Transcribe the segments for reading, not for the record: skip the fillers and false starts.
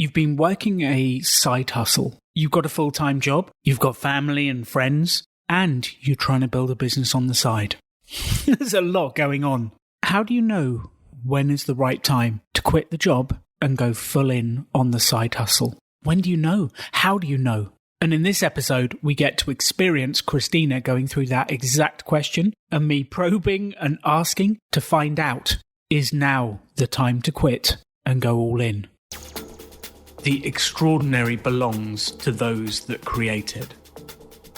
You've been working a side hustle. You've got a full-time job, you've got family and friends, and you're trying to build a business on the side. There's a lot going on. How do you know when is the right time to quit the job and go full in on the side hustle? When do you know? How do you know? And in this episode, we get to experience Christina going through that exact question and me probing and asking to find out, is now the time to quit and go all in? The extraordinary belongs to those that create it.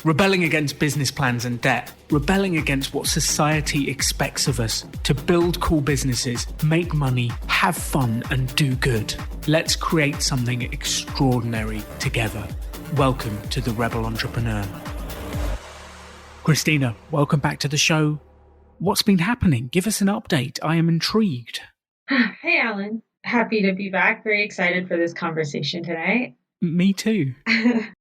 Rebelling against business plans and debt, rebelling against what society expects of us to build cool businesses, make money, have fun, and do good. Let's create something extraordinary together. Welcome to The Rebel Entrepreneur. Christina, welcome back to the show. What's been happening? Give us an update. I am intrigued. Hey, Alan. Happy to be back. Very excited for this conversation today. Me too.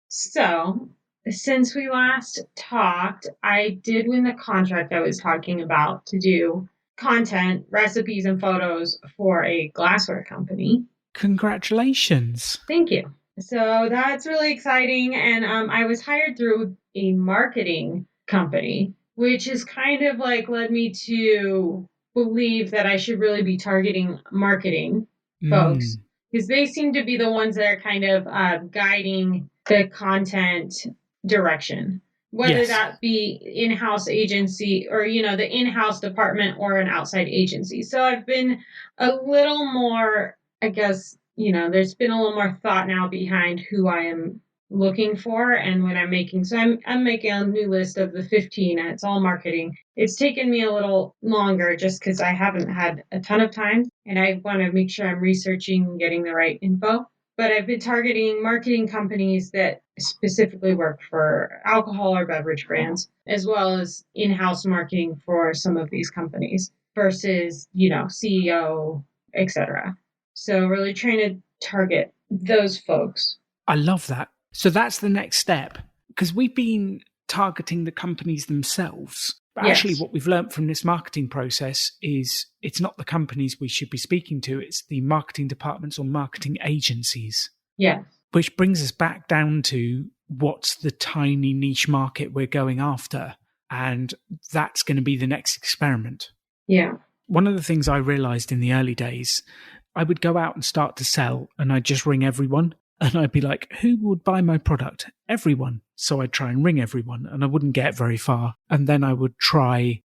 So, since we last talked, I did win the contract I was talking about to do content, recipes, and photos for a glassware company. Congratulations. Thank you. So that's really exciting. And I was hired through a marketing company, which is kind of like led me to believe that I should really be targeting marketing folks, because they seem to be the ones that are kind of guiding the content direction, whether that be in-house agency or, the in-house department or an outside agency. So I've been a little more, I guess, there's been a little more thought now behind who I am looking for and what I'm making. So I'm making a new list of the 15, and it's all marketing. It's taken me a little longer just because I haven't had a ton of time, and I want to make sure I'm researching and getting the right info. But I've been targeting marketing companies that specifically work for alcohol or beverage brands, as well as in-house marketing for some of these companies versus, CEO, etc. So really trying to target those folks. I love that. So that's the next step, because we've been targeting the companies themselves. But actually what we've learned from this marketing process is it's not the companies we should be speaking to, it's the marketing departments or marketing agencies. Yeah. Which brings us back down to what's the tiny niche market we're going after. And that's going to be the next experiment. Yeah. One of the things I realized in the early days, I would go out and start to sell and I'd just ring everyone. And I'd be like, who would buy my product? Everyone. So I'd try and ring everyone and I wouldn't get very far. And then I would try,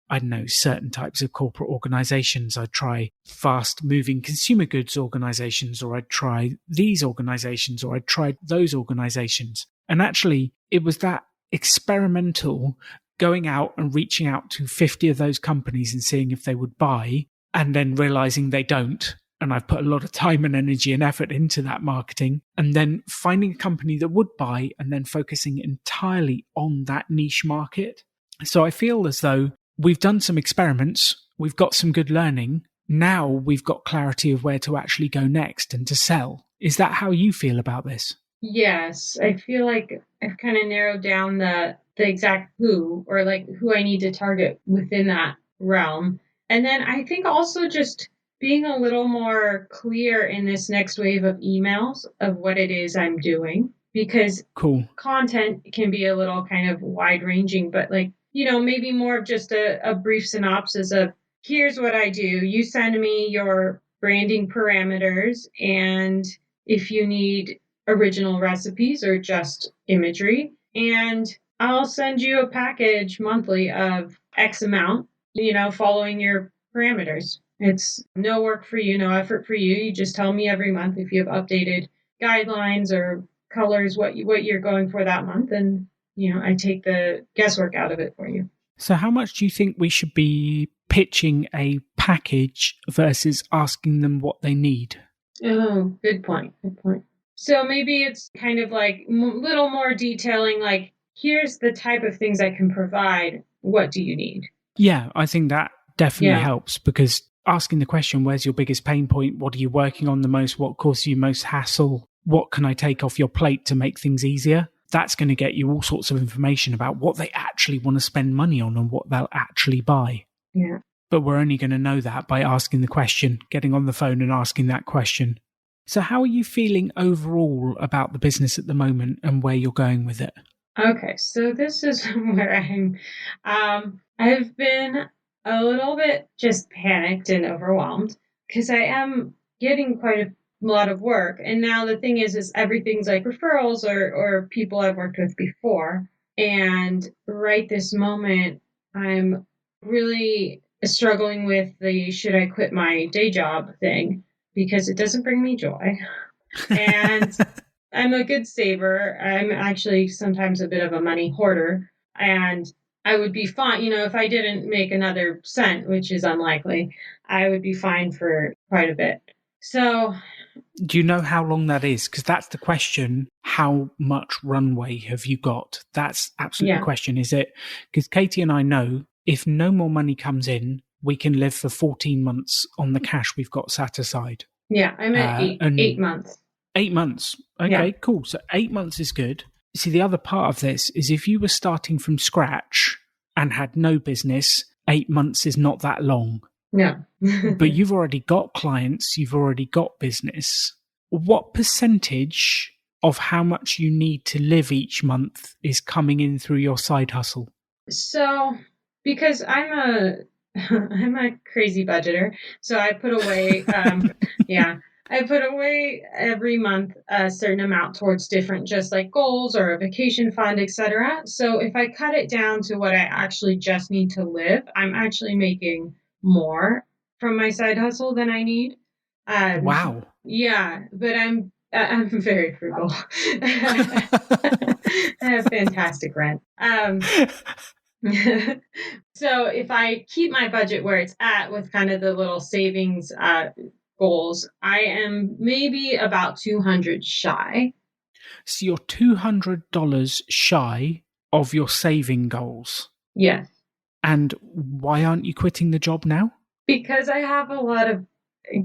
certain types of corporate organizations. I'd try fast moving consumer goods organizations, or I'd try these organizations, or I'd try those organizations. And actually it was that experimental going out and reaching out to 50 of those companies and seeing if they would buy, and then realizing they don't. And I've put a lot of time and energy and effort into that marketing, and then finding a company that would buy and then focusing entirely on that niche market. So I feel as though we've done some experiments. We've got some good learning. Now we've got clarity of where to actually go next and to sell. Is that how you feel about this? Yes. I feel like I've kind of narrowed down the exact who, or like who I need to target within that realm. And then I think also just being a little more clear in this next wave of emails of what it is I'm doing, because content can be a little kind of wide ranging, but maybe more of just a brief synopsis of here's what I do. You send me your branding parameters, and if you need original recipes or just imagery, and I'll send you a package monthly of X amount, following your parameters. It's no work for you, no effort for you. You just tell me every month if you have updated guidelines or colors, what you're going for that month. And, I take the guesswork out of it for you. So how much do you think we should be pitching a package versus asking them what they need? Oh, good point. Good point. So maybe it's kind of like a little more detailing, like, here's the type of things I can provide. What do you need? Yeah, I think that definitely helps, because asking the question, where's your biggest pain point? What are you working on the most? What causes you most hassle? What can I take off your plate to make things easier? That's going to get you all sorts of information about what they actually want to spend money on and what they'll actually buy. Yeah. But we're only going to know that by asking the question, getting on the phone and asking that question. So how are you feeling overall about the business at the moment and where you're going with it? Okay, so this is where I've been a little bit just panicked and overwhelmed because I am getting quite a lot of work. And now the thing is everything's like referrals or people I've worked with before. And right this moment, I'm really struggling with the should I quit my day job thing because it doesn't bring me joy. And I'm a good saver. I'm actually sometimes a bit of a money hoarder. And I would be fine, if I didn't make another cent, which is unlikely, I would be fine for quite a bit. So, do you know how long that is? Because that's the question. How much runway have you got? That's absolutely the question. Is it? Because Katie and I know if no more money comes in, we can live for 14 months on the cash we've got sat aside. Yeah, I'm at 8 months. 8 months. Okay, cool. So 8 months is good. See, the other part of this is if you were starting from scratch and had no business, 8 months is not that long. No. But you've already got clients, you've already got business. What percentage of how much you need to live each month is coming in through your side hustle? So, because I'm a crazy budgeter, so I put away, I put away every month a certain amount towards different just like goals or a vacation fund, etc. So if I cut it down to what I actually just need to live, I'm actually making more from my side hustle than I need. Wow. Yeah, but I'm very frugal. I have fantastic rent. So if I keep my budget where it's at with kind of the little savings goals, I am maybe about 200 shy. So you're $200 shy of your saving goals. Yes. And why aren't you quitting the job now? Because I have a lot of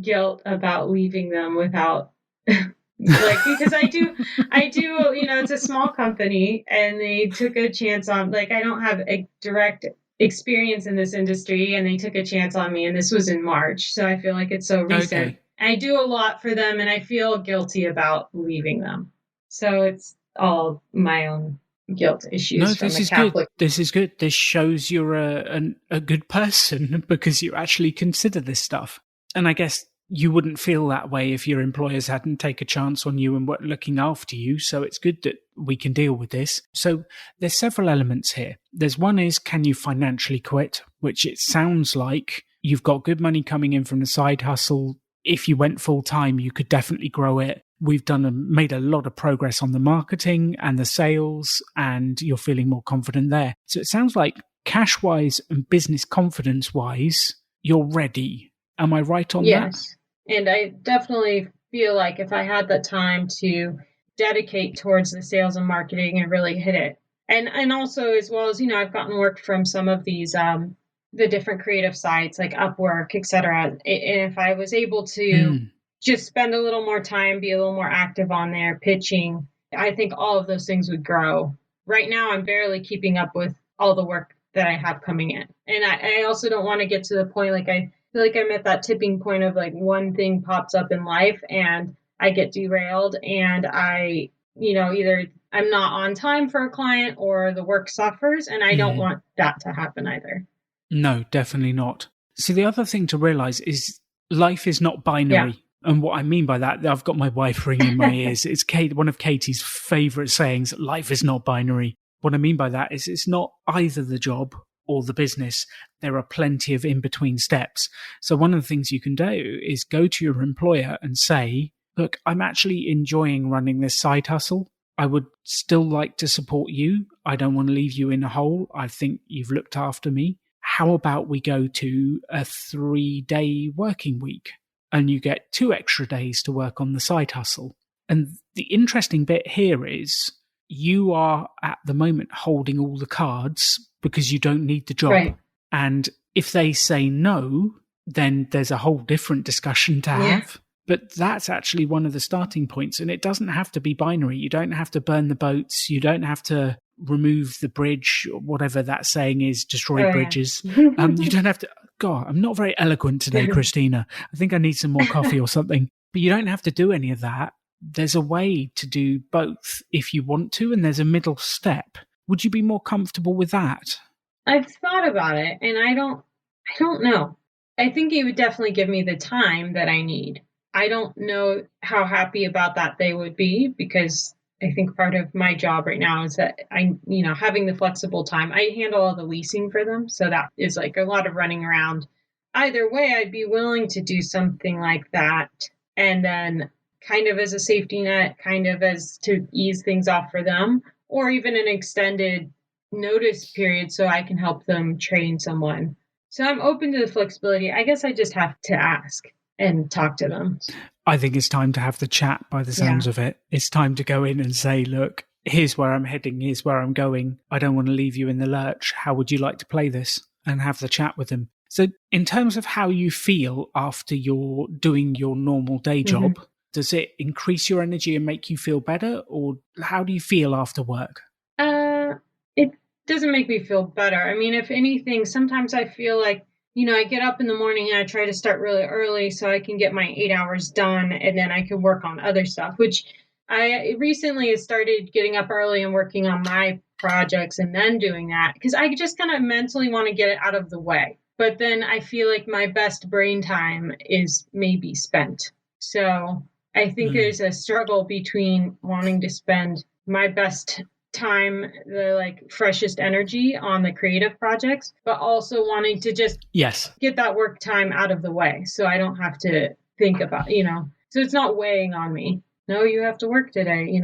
guilt about leaving them without because I do, it's a small company and they took a chance on, I don't have a direct experience in this industry and they took a chance on me and this was in March. So I feel like it's so recent. Okay. I do a lot for them and I feel guilty about leaving them. So it's all my own guilt issues. No, this is Catholic. Good. This is good. This shows you're a good person because you actually consider this stuff. And I guess you wouldn't feel that way if your employers hadn't taken a chance on you and were looking after you. So it's good that we can deal with this. So there's several elements here. There's one is, can you financially quit? Which it sounds like you've got good money coming in from the side hustle. If you went full time, you could definitely grow it. We've made a lot of progress on the marketing and the sales, and you're feeling more confident there. So it sounds like cash-wise and business confidence-wise, you're ready. Am I right on that? Yes. And I definitely feel like if I had the time to dedicate towards the sales and marketing and really hit it. And also, as well as, I've gotten work from some of these, the different creative sites like Upwork, etc. And if I was able to just spend a little more time, be a little more active on there, pitching, I think all of those things would grow. Right now, I'm barely keeping up with all the work that I have coming in. And I also don't want to get to the point I feel like I'm at that tipping point of one thing pops up in life and I get derailed and I, either I'm not on time for a client or the work suffers, and I don't want that to happen either. No, definitely not. See, the other thing to realize is life is not binary. Yeah. And what I mean by that, I've got my wife ringing my ears. It's one of Katie's favorite sayings, life is not binary. What I mean by that is it's not either the job or the business. There are plenty of in-between steps. So one of the things you can do is go to your employer and say, look, I'm actually enjoying running this side hustle. I would still like to support you. I don't want to leave you in a hole. I think you've looked after me. How about we go to a 3-day working week and you get 2 extra days to work on the side hustle? And the interesting bit here is you are at the moment holding all the cards because you don't need the job. Right. And if they say no, then there's a whole different discussion to have. Yeah. But that's actually one of the starting points. And it doesn't have to be binary. You don't have to burn the boats. You don't have to remove the bridge, or whatever that saying is, destroy bridges. You don't have to. God, I'm not very eloquent today, Christina. I think I need some more coffee or something. But you don't have to do any of that. There's a way to do both if you want to, and there's a middle step. Would you be more comfortable with that? I've thought about it, and I don't know. I think it would definitely give me the time that I need. I don't know how happy about that they would be, because I think part of my job right now is that having the flexible time. I handle all the leasing for them, so that is like a lot of running around. Either way, I'd be willing to do something like that, and then kind of as a safety net, kind of as to ease things off for them, or even an extended notice period so I can help them train someone. So I'm open to the flexibility. I guess I just have to ask and talk to them. I think it's time to have the chat by the sounds of it. It's time to go in and say, look, here's where I'm heading. Here's where I'm going. I don't want to leave you in the lurch. How would you like to play this? And have the chat with them. So in terms of how you feel after you're doing your normal day job, does it increase your energy and make you feel better? Or how do you feel after work? It doesn't make me feel better. I mean, if anything, sometimes I feel like, I get up in the morning and I try to start really early so I can get my 8 hours done, and then I can work on other stuff, which I recently started getting up early and working on my projects and then doing that because I just kind of mentally want to get it out of the way. But then I feel like my best brain time is maybe spent. So I think there's a struggle between wanting to spend my best time, the freshest energy on the creative projects, but also wanting to just get that work time out of the way so I don't have to think about, so it's not weighing on me. No, you have to work today,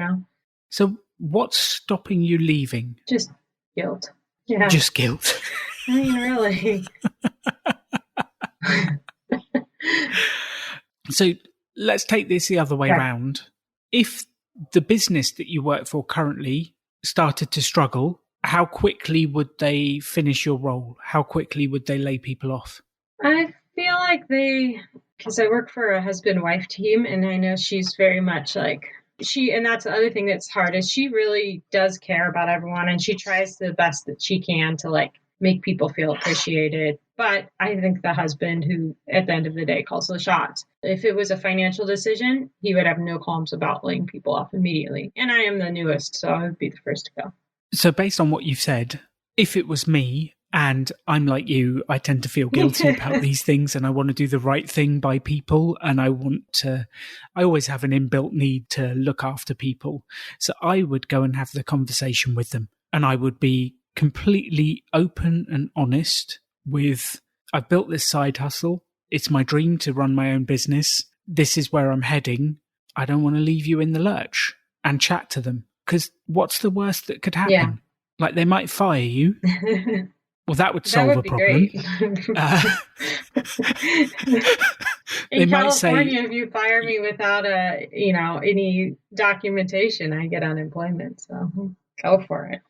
So what's stopping you leaving? Just guilt. Yeah. Just guilt. I mean, really. So let's take this the other way around. If the business that you work for currently started to struggle, how quickly would they finish your role? How quickly would they lay people off? I feel like because I work for a husband-wife team, and I know she's very much and that's the other thing that's hard, is she really does care about everyone, and she tries the best that she can to make people feel appreciated. But I think the husband, who at the end of the day calls the shots, if it was a financial decision, he would have no qualms about laying people off immediately. And I am the newest, so I would be the first to go. So based on what you've said, if it was me, and I'm like you, I tend to feel guilty about these things, and I want to do the right thing by people, and I always have an inbuilt need to look after people. So I would go and have the conversation with them, and I would be completely open and honest with, I've built this side hustle. It's my dream to run my own business. This is where I'm heading. I don't want to leave you in the lurch, and chat to them. Because what's the worst that could happen? Yeah. They might fire you. Well, that would solve a problem. In California, if you fire me without any documentation, I get unemployment. So go for it.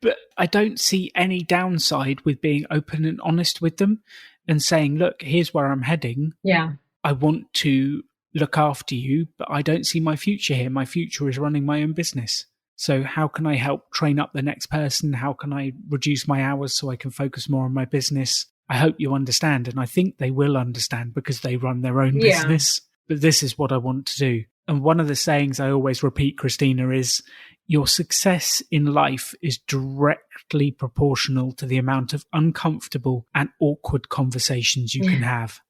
But I don't see any downside with being open and honest with them and saying, look, here's where I'm heading. Yeah. I want to look after you, but I don't see my future here. My future is running my own business. So how can I help train up the next person? How can I reduce my hours so I can focus more on my business? I hope you understand. And I think they will understand because they run their own business. But this is what I want to do. And one of the sayings I always repeat, Christina, is your success in life is directly proportional to the amount of uncomfortable and awkward conversations you can have.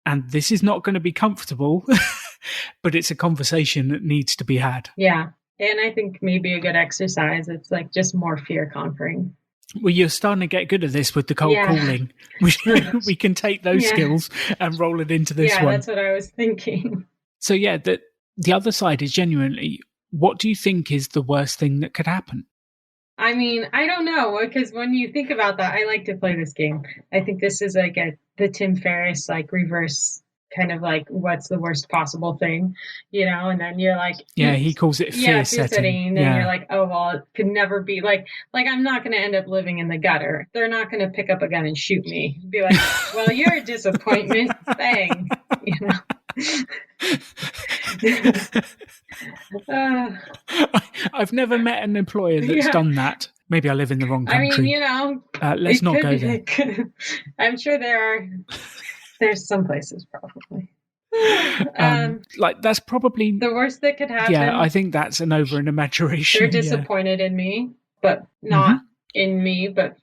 And this is not going to be comfortable, but it's a conversation that needs to be had. Yeah. And I think maybe a good exercise, it's just more fear conquering. Well, you're starting to get good at this with the cold calling. We can take those skills and roll it into this one. Yeah, that's what I was thinking. So the other side is genuinely, what do you think is the worst thing that could happen? I mean, I don't know, because when you think about that, I like to play this game. I think this is the Tim Ferriss, reverse kind of what's the worst possible thing, and then you're he calls it fear setting. And then you're oh, well, it could never be I'm not going to end up living in the gutter. They're not going to pick up a gun and shoot me. Be well, you're a disappointment. Bang. I've never met an employer that's done that. Maybe I live in the wrong country. I mean, let's not go there. I'm sure there are There's some places probably. Like that's probably the worst that could happen. Yeah, I think that's an over an exaggeration. They're disappointed in me, but not in me, but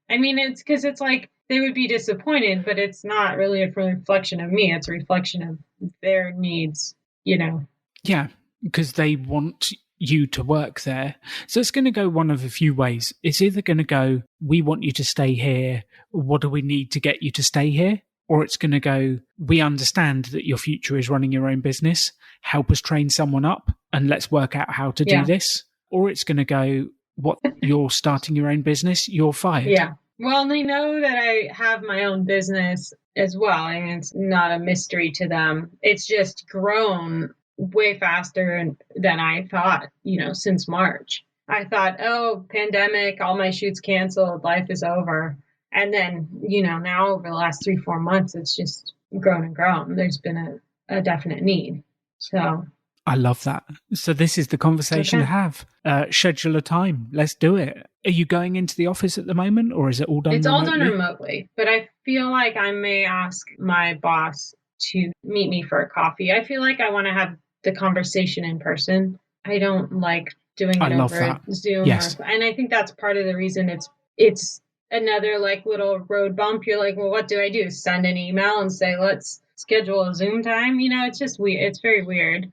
it's because it's like they would be disappointed, but it's not really a reflection of me. It's a reflection of their needs, Yeah, because they want you to work there. So it's going to go one of a few ways. It's either going to go, we want you to stay here. What do we need to get you to stay here? Or it's going to go, we understand that your future is running your own business. Help us train someone up and let's work out how to do this. Or it's going to go, what, you're starting your own business, you're fired. Yeah. Well, they know that I have my own business as well. I mean, it's not a mystery to them. It's just grown way faster than I thought, since March. I thought, oh, pandemic, all my shoots canceled, life is over. And then, now over the last 3-4 months, it's just grown and grown. There's been a definite need. So I love that. So this is the conversation to have. Schedule a time. Let's do it. Are you going into the office at the moment, or is it all done remotely? It's all done remotely, but I feel like I may ask my boss to meet me for a coffee. I feel like I want to have the conversation in person. I don't like doing it over Zoom. Yes. And I think that's part of the reason it's another like little road bump. You're like, well, what do I do? Send an email and say, let's schedule a Zoom time. It's just weird. It's very weird.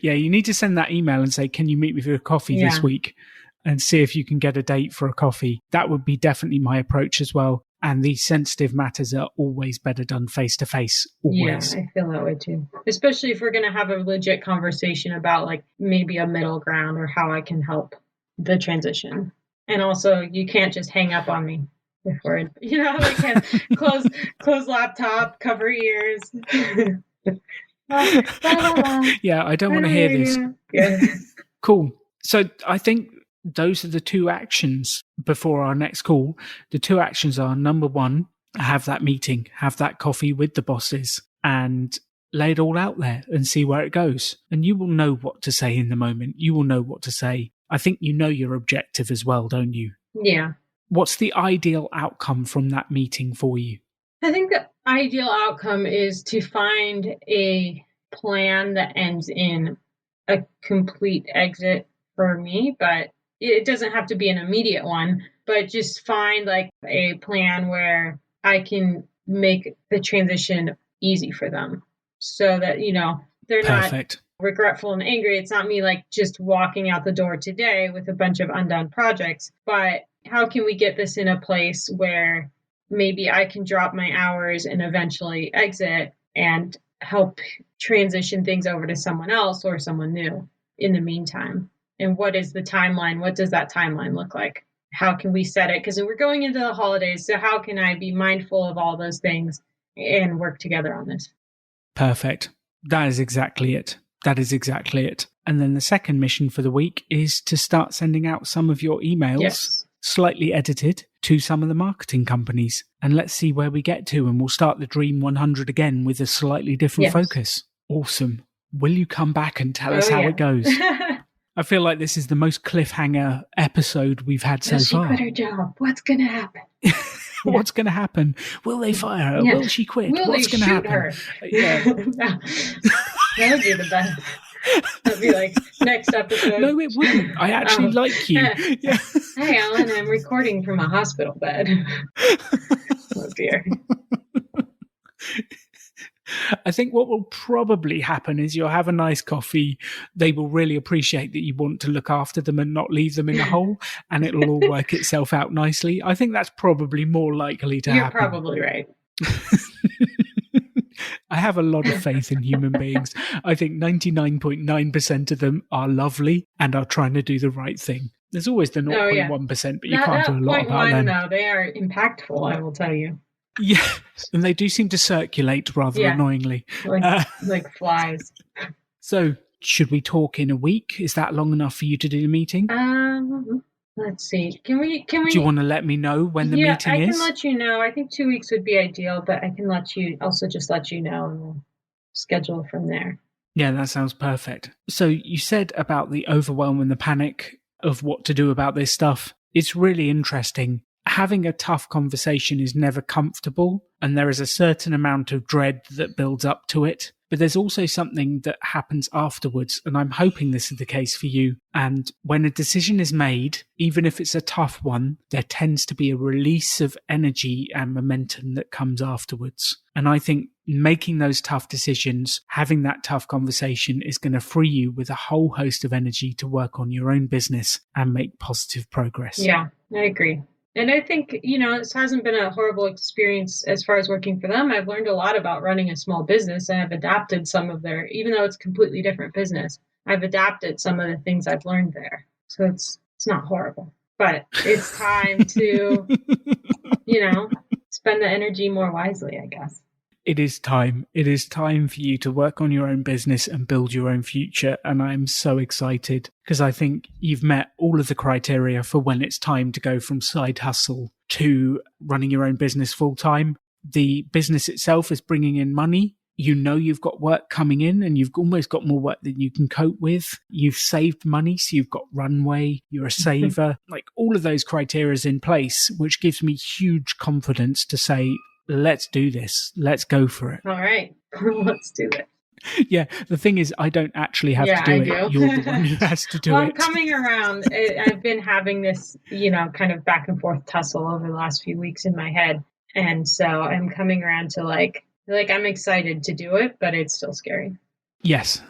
Yeah, you need to send that email and say, can you meet me for a coffee this week, and see if you can get a date for a coffee. That would be definitely my approach as well. And these sensitive matters are always better done face to face. Always. Yeah, I feel that way too. Especially if we're going to have a legit conversation about like maybe a middle ground or how I can help the transition. And also, you can't just hang up on me before, like close laptop, cover ears. Yeah, I don't want to hear this. Yeah. Cool. So I think those are the two actions before our next call. The two actions are, number one, have that meeting, have that coffee with the bosses and lay it all out there and see where it goes. And you will know what to say in the moment. You will know what to say. I think you know your objective as well, don't you? Yeah. What's the ideal outcome from that meeting for you? I think the ideal outcome is to find a plan that ends in a complete exit for me, but it doesn't have to be an immediate one, but just find like a plan where I can make the transition easy for them so that, they're Perfect. Not regretful and angry. It's not me like just walking out the door today with a bunch of undone projects, but how can we get this in a place where maybe I can drop my hours and eventually exit and help transition things over to someone else or someone new in the meantime? And what is the timeline? What does that timeline look like? How can we set it? Because we're going into the holidays, so how can I be mindful of all those things and work together on this? Perfect. That is exactly it. That is exactly it. And then the second mission for the week is to start sending out some of your emails, slightly edited, to some of the marketing companies. And let's see where we get to. And we'll start the Dream 100 again with a slightly different focus. Awesome. Will you come back and tell us how it goes? I feel like this is the most cliffhanger episode we've had so far. Will she quit her job? What's going to happen? What's going to happen? Will they fire her? Will she quit? What's going to happen? Her? Yeah. That would be the best. That'd be like next episode. No, it wouldn't. I actually like you. Yeah. Hey, Alan, I'm recording from a hospital bed. Oh, dear. I think what will probably happen is you'll have a nice coffee. They will really appreciate that you want to look after them and not leave them in a hole, and it'll all work itself out nicely. I think that's probably more likely to happen. You're probably right. I have a lot of faith in human beings. I think 99.9% of them are lovely and are trying to do the right thing. There's always the 0.1%, but you can't do a lot about them. No, they are impactful, I will tell you. Yeah, and they do seem to circulate rather annoyingly. Like flies. So, should we talk in a week? Is that long enough for you to do the meeting? Let's see. Can we? Do you want to let me know when the meeting is? I can let you know. I think 2 weeks would be ideal, but I can let you know and we'll schedule from there. Yeah, that sounds perfect. So you said about the overwhelm and the panic of what to do about this stuff. It's really interesting. having a tough conversation is never comfortable, and there is a certain amount of dread that builds up to it. But there's also something that happens afterwards, and I'm hoping this is the case for you. And when a decision is made, even if it's a tough one, there tends to be a release of energy and momentum that comes afterwards. And I think making those tough decisions, having that tough conversation is going to free you with a whole host of energy to work on your own business and make positive progress. Yeah, I agree. And I think, this hasn't been a horrible experience as far as working for them. I've learned a lot about running a small business, and I've adapted some of even though it's a completely different business, I've adapted some of the things I've learned there. So it's not horrible, but it's time to, spend the energy more wisely, I guess. It is time. It is time for you to work on your own business and build your own future. And I'm so excited because I think you've met all of the criteria for when it's time to go from side hustle to running your own business full time. The business itself is bringing in money. You've got work coming in and you've almost got more work than you can cope with. You've saved money, so you've got runway. You're a saver. Like all of those criteria is in place, which gives me huge confidence to say, let's do this. Let's go for it. All right. Let's do it. Yeah. The thing is, I don't actually have to do it. Do. You're the one who has to do it. I'm coming around. I've been having this, kind of back and forth tussle over the last few weeks in my head. And so I'm coming around to like I'm excited to do it, but it's still scary. Yes.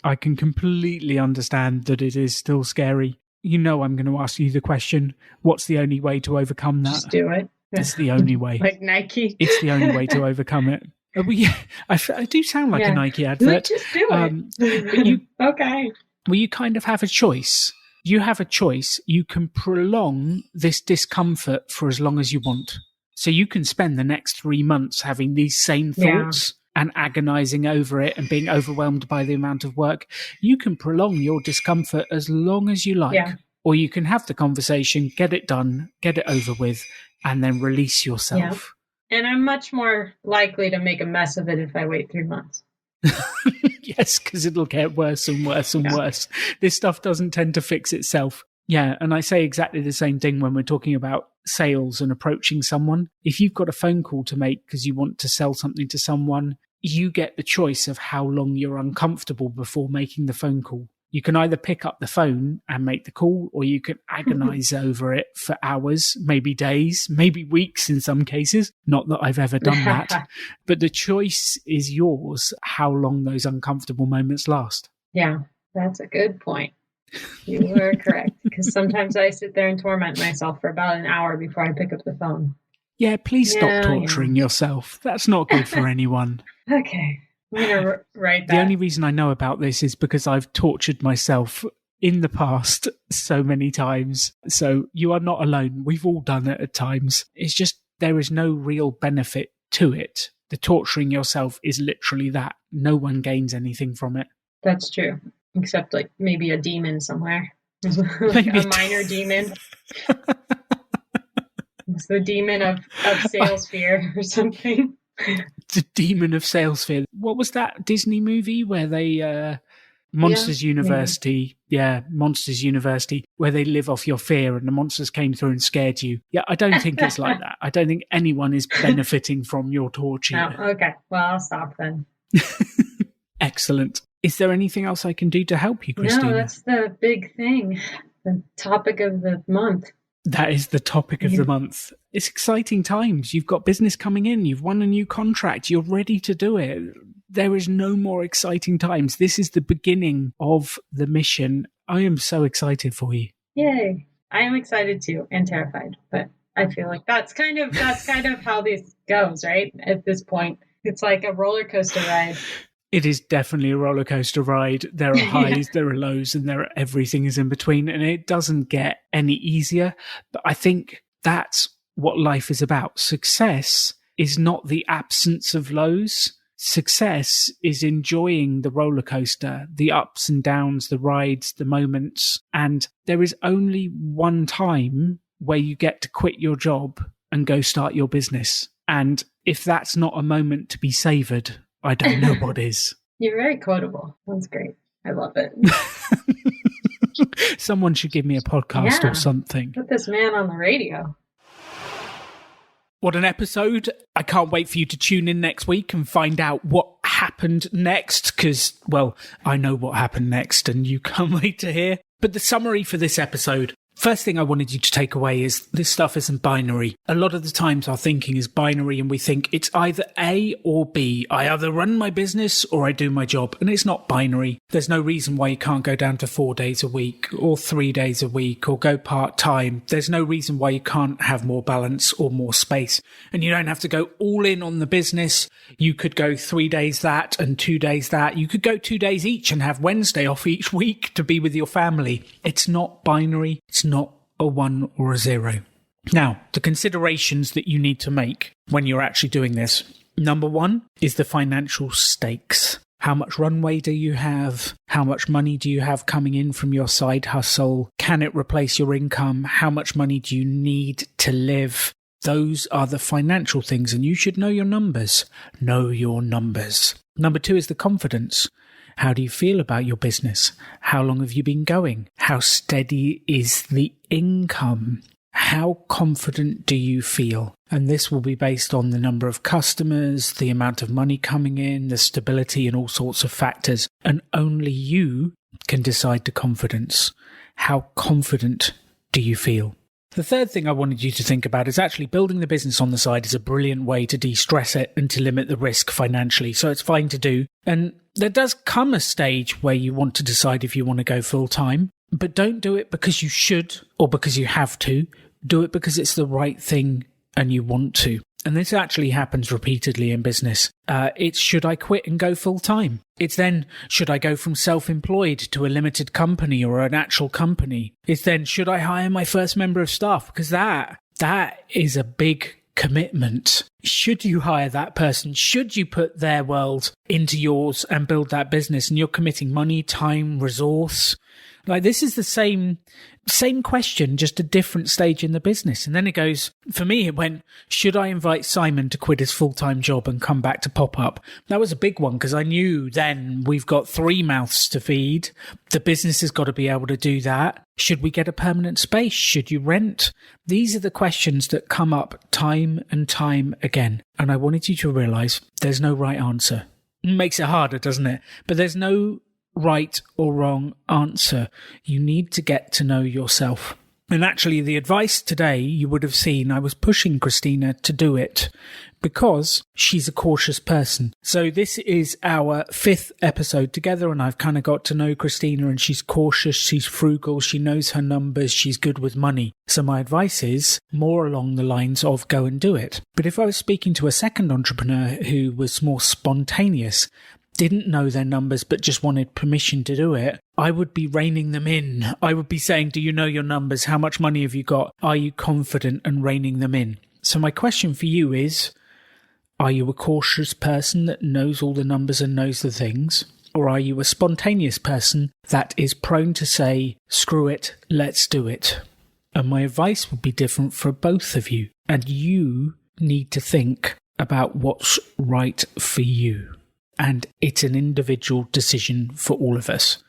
I can completely understand that it is still scary. I'm going to ask you the question, what's the only way to overcome that? Just do it. It's the only way. Like Nike. It's the only way to overcome it. I do sound like a Nike advert. Just do it. But okay. Well, you kind of have a choice. You have a choice. You can prolong this discomfort for as long as you want. So you can spend the next 3 months having these same thoughts and agonizing over it and being overwhelmed by the amount of work. You can prolong your discomfort as long as you like. Yeah. Or you can have the conversation, get it done, get it over with, and then release yourself. Yeah. And I'm much more likely to make a mess of it if I wait 3 months. Yes, because it'll get worse and worse and worse. This stuff doesn't tend to fix itself. Yeah, and I say exactly the same thing when we're talking about sales and approaching someone. If you've got a phone call to make because you want to sell something to someone, you get the choice of how long you're uncomfortable before making the phone call. You can either pick up the phone and make the call, or you can agonize over it for hours, maybe days, maybe weeks in some cases. Not that I've ever done that. But the choice is yours, how long those uncomfortable moments last. Yeah, that's a good point. You are correct. Because sometimes I sit there and torment myself for about an hour before I pick up the phone. Yeah, please stop torturing yourself. That's not good for anyone. Okay. I'm going to write that. The only reason I know about this is because I've tortured myself in the past so many times. So you are not alone. We've all done it at times. It's just there is no real benefit to it. The torturing yourself is literally that. No one gains anything from it. That's true. Except like maybe a demon somewhere. Like a minor demon. It's the demon of sales fear or something. The demon of sales fear. What was that Disney movie where they Monsters University? Yeah, Monsters University, where they live off your fear and the monsters came through and scared you. Yeah, I don't think it's like that. I don't think anyone is benefiting from your torture. Oh, okay. Well, I'll stop then. Excellent. Is there anything else I can do to help you, Christina? No, that's the big thing. The topic of the month. That is the topic of the month. It's exciting times. You've got business coming in. You've won a new contract. You're ready to do it. There is no more exciting times. This is the beginning of the mission. I am so excited for you. Yay. I am excited too, and terrified. But I feel like that's kind of how this goes, right? At this point. It's like a roller coaster ride. It is definitely a roller coaster ride. There are highs, there are lows, and everything is in between. And it doesn't get any easier. But I think that's what life is about. Success is not the absence of lows. Success is enjoying the roller coaster, the ups and downs, the rides, the moments. And there is only one time where you get to quit your job and go start your business. And if that's not a moment to be savoured, I don't know what is. You're very quotable. That's great. I love it. Someone should give me a podcast or something. Put this man on the radio. What an episode. I can't wait for you to tune in next week and find out what happened next, because, well, I know what happened next and you can't wait to hear. But the summary for this episode, first thing I wanted you to take away is this stuff isn't binary. A lot of the times our thinking is binary and we think it's either A or B. I either run my business or I do my job. And it's not binary. There's no reason why you can't go down to 4 days a week or 3 days a week or go part-time. There's no reason why you can't have more balance or more space. And you don't have to go all in on the business. You could go 3 days that and 2 days that. You could go 2 days each and have Wednesday off each week to be with your family. It's not binary. It's not a 1 or a 0. Now, the considerations that you need to make when you're actually doing this. Number 1 is the financial stakes. How much runway do you have? How much money do you have coming in from your side hustle? Can it replace your income? How much money do you need to live? Those are the financial things, and you should know your numbers. Know your numbers. Number 2 is the confidence. How do you feel about your business? How long have you been going? How steady is the income? How confident do you feel? And this will be based on the number of customers, the amount of money coming in, the stability and all sorts of factors. And only you can decide the confidence. How confident do you feel? The third thing I wanted you to think about is actually building the business on the side is a brilliant way to de-stress it and to limit the risk financially. So it's fine to do. And there does come a stage where you want to decide if you want to go full time, but don't do it because you should or because you have to. Do it because it's the right thing and you want to. And this actually happens repeatedly in business. It's should I quit and go full time? It's then should I go from self-employed to a limited company or an actual company? It's then should I hire my first member of staff? Because that is a big commitment. Should you hire that person? Should you put their world into yours and build that business? And you're committing money, time, resource. Like this is the same question, just a different stage in the business. And then it goes, for me, it went, should I invite Simon to quit his full-time job and come back to Pop-Up? That was a big one because I knew then we've got 3 mouths to feed. The business has got to be able to do that. Should we get a permanent space? Should you rent? These are the questions that come up time and time again. And I wanted you to realize there's no right answer. It makes it harder, doesn't it? But there's no right or wrong answer. You need to get to know yourself. And actually, the advice today, you would have seen, I was pushing Christina to do it because she's a cautious person. So this is our 5th episode together, and I've kind of got to know Christina, and she's cautious, she's frugal, she knows her numbers, she's good with money. So my advice is more along the lines of go and do it. But if I was speaking to a second entrepreneur who was more spontaneous, didn't know their numbers but just wanted permission to do it, I would be reining them in. I would be saying, do you know your numbers? How much money have you got? Are you confident? And reining them in. So my question for you is, are you a cautious person that knows all the numbers and knows the things? Or are you a spontaneous person that is prone to say, screw it, let's do it? And my advice would be different for both of you. And you need to think about what's right for you. And it's an individual decision for all of us,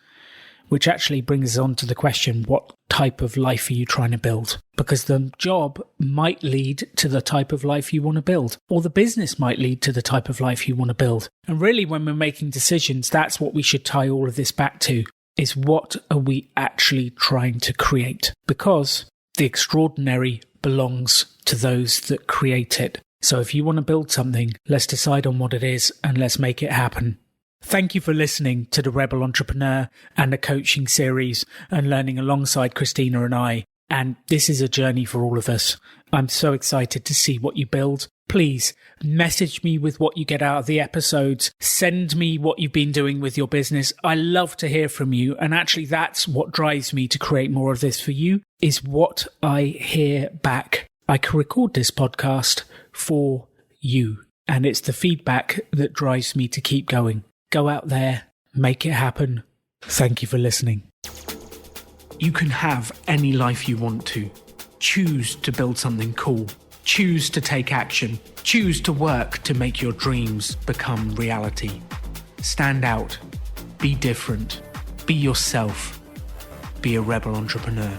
which actually brings us on to the question, what type of life are you trying to build? Because the job might lead to the type of life you want to build, or the business might lead to the type of life you want to build. And really, when we're making decisions, that's what we should tie all of this back to, is what are we actually trying to create? Because the extraordinary belongs to those that create it. So if you want to build something, let's decide on what it is and let's make it happen. Thank you for listening to the Rebel Entrepreneur and the coaching series and learning alongside Christina and I. And this is a journey for all of us. I'm so excited to see what you build. Please message me with what you get out of the episodes. Send me what you've been doing with your business. I love to hear from you. And actually, that's what drives me to create more of this for you, is what I hear back. I can record this podcast for you. And it's the feedback that drives me to keep going. Go out there, make it happen. Thank you for listening. You can have any life you want to. Choose to build something cool. Choose to take action. Choose to work to make your dreams become reality. Stand out. Be different. Be yourself. Be a rebel entrepreneur.